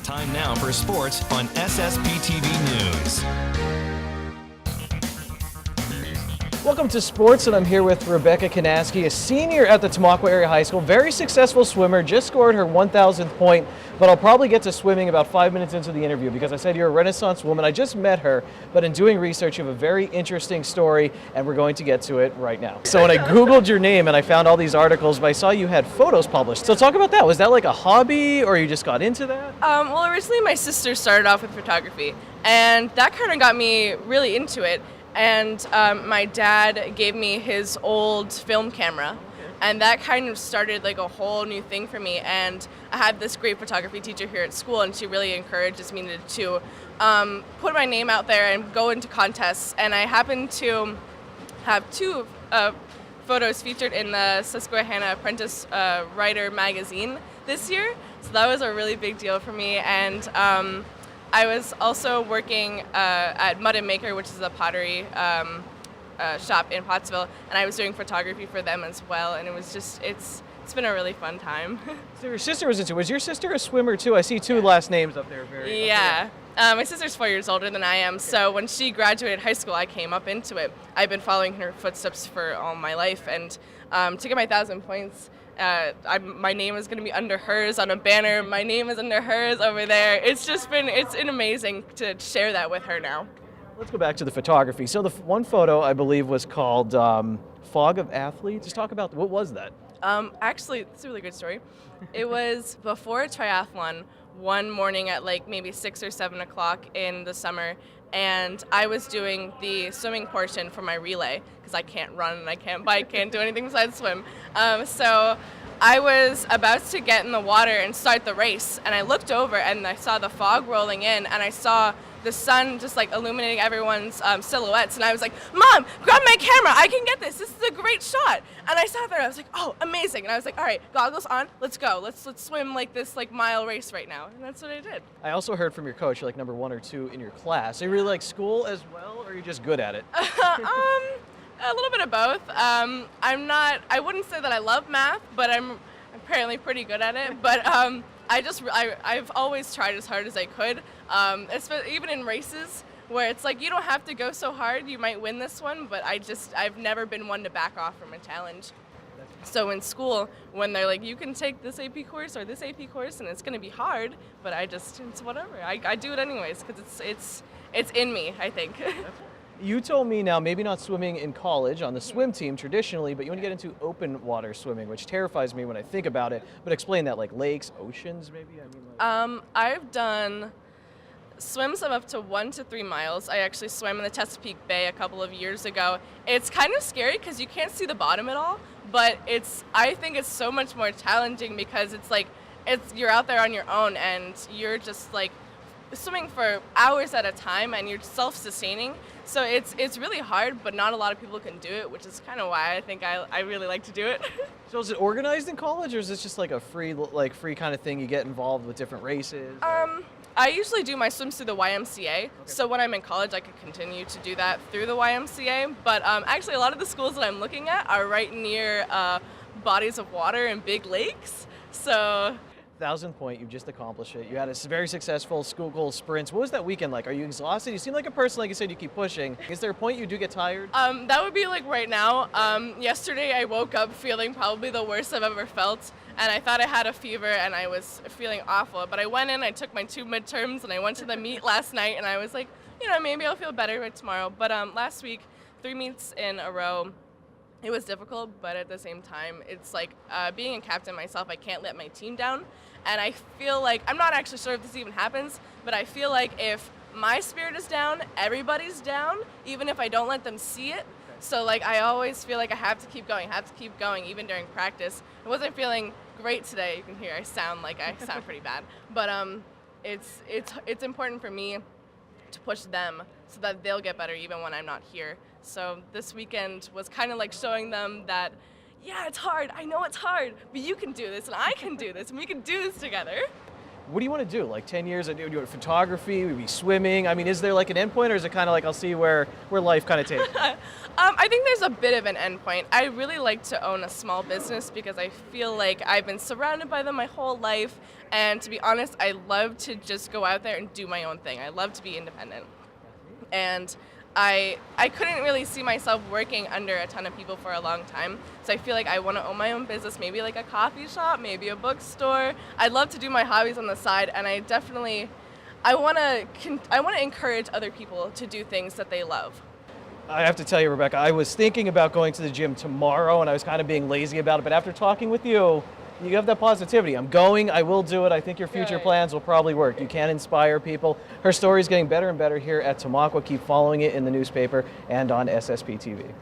Time now for sports on SSPTV News. Welcome to Sports, and I'm here with Rebecca Kanaskie, a senior at the Tamaqua Area High School. Very successful swimmer, just scored her 1,000th point, but I'll probably get to swimming about 5 minutes into the interview because I said you're a Renaissance woman. I just met her, but in doing research, you have a very interesting story, and we're going to get to it right now. So when I Googled your name and I found all these articles, but I saw you had photos published. So talk about that. Was that like a hobby, or you just got into that? Well, originally my sister started off with photography, and that kind of got me really into it. And my dad gave me his old film camera, and that kind of started like a whole new thing for me. And I had this great photography teacher here at school, and she really encourages me to put my name out there and go into contests. And I happened to have two photos featured in the Susquehanna Apprentice Writer magazine this year, so that was a really big deal for me. And I was also working at Mud and Maker, which is a pottery shop in Pottsville, and I was doing photography for them as well, and it was just, it's been a really fun time. So your sister was into it. Was your sister a swimmer too? I see two last names up there. Yeah. My sister's 4 years older than I am, so when she graduated high school, I came up into it. I've been following her footsteps for all my life, and to get my 1,000 points, my name is going to be under hers on a banner. My name is under hers over there. It's been amazing to share that with her now. Let's go back to the photography. So the one photo, I believe, was called Fog of Athletes. Just talk about, what was that? Actually, it's a really good story. It was before a triathlon one morning at like maybe 6 or 7 o'clock in the summer, and I was doing the swimming portion for my relay because I can't run and I can't bike, can't do anything besides swim. So I was about to get in the water and start the race, and I looked over and I saw the fog rolling in, and I saw the sun just like illuminating everyone's silhouettes, and I was like, "Mom, grab my camera, I can get this. This is a great shot." And I sat there and I was like, "Oh, amazing." And I was like, "All right, goggles on, let's go. Let's swim like this like mile race right now." And that's what I did. I also heard from your coach you're like number 1 or 2 in your class. Do you really like school as well, or are you just good at it? A little bit of both. I wouldn't say that I love math, but I'm apparently pretty good at it. But I've always tried as hard as I could, even in races where it's like you don't have to go so hard, you might win this one, but I've never been one to back off from a challenge. So in school, when they're like, you can take this AP course or this AP course and it's going to be hard, but it's whatever. I do it anyways because it's in me, I think. You told me now, maybe not swimming in college on the swim team traditionally, but you want to get into open water swimming, which terrifies me when I think about it. But explain that, like lakes, oceans, maybe? I've done swims of up to 1 to 3 miles. I actually swam in the Chesapeake Bay a couple of years ago. It's kind of scary because you can't see the bottom at all, but I think it's so much more challenging because you're out there on your own and you're just like swimming for hours at a time and you're self-sustaining. So it's really hard, but not a lot of people can do it, which is kind of why I think I really like to do it. So is it organized in college, or is this just like a free kind of thing you get involved with different races? I usually do my swims through the YMCA, okay. So when I'm in college I could continue to do that through the YMCA, but actually a lot of the schools that I'm looking at are right near bodies of water and big lakes, so... 1,000th point, you just accomplished it. You had a very successful school goal sprints. What was that weekend like? Are you exhausted? You seem like a person, like you said, you keep pushing. Is there a point you do get tired? That would be like right now. Yesterday I woke up feeling probably the worst I've ever felt, and I thought I had a fever and I was feeling awful. But I went in, I took my 2 midterms, and I went to the meet last night, and I was like, maybe I'll feel better by tomorrow. But last week, 3 meets in a row, it was difficult, but at the same time, it's like being a captain myself, I can't let my team down. And I feel like, I'm not actually sure if this even happens, but I feel like if my spirit is down, everybody's down, even if I don't let them see it. So like I always feel like I have to keep going, even during practice. I wasn't feeling great today. You can hear I sound pretty bad. But it's important for me to push them so that they'll get better even when I'm not here. So this weekend was kind of like showing them that, yeah, it's hard. I know it's hard, but you can do this, and I can do this, and we can do this together. What do you want to do? Like 10 years, do you want photography, maybe swimming? I mean, is there like an endpoint, or is it kind of like I'll see where life kind of takes me? I think there's a bit of an endpoint. I really like to own a small business because I feel like I've been surrounded by them my whole life. And to be honest, I love to just go out there and do my own thing. I love to be independent. And I couldn't really see myself working under a ton of people for a long time. So I feel like I want to own my own business, maybe like a coffee shop, maybe a bookstore. I'd love to do my hobbies on the side, and I want to encourage other people to do things that they love. I have to tell you, Rebecca, I was thinking about going to the gym tomorrow, and I was kind of being lazy about it. But after talking with you, you have that positivity. I'm going. I will do it. I think your future plans will probably work. You can inspire people. Her story is getting better and better here at Tamaqua. Keep following it in the newspaper and on SSPTV.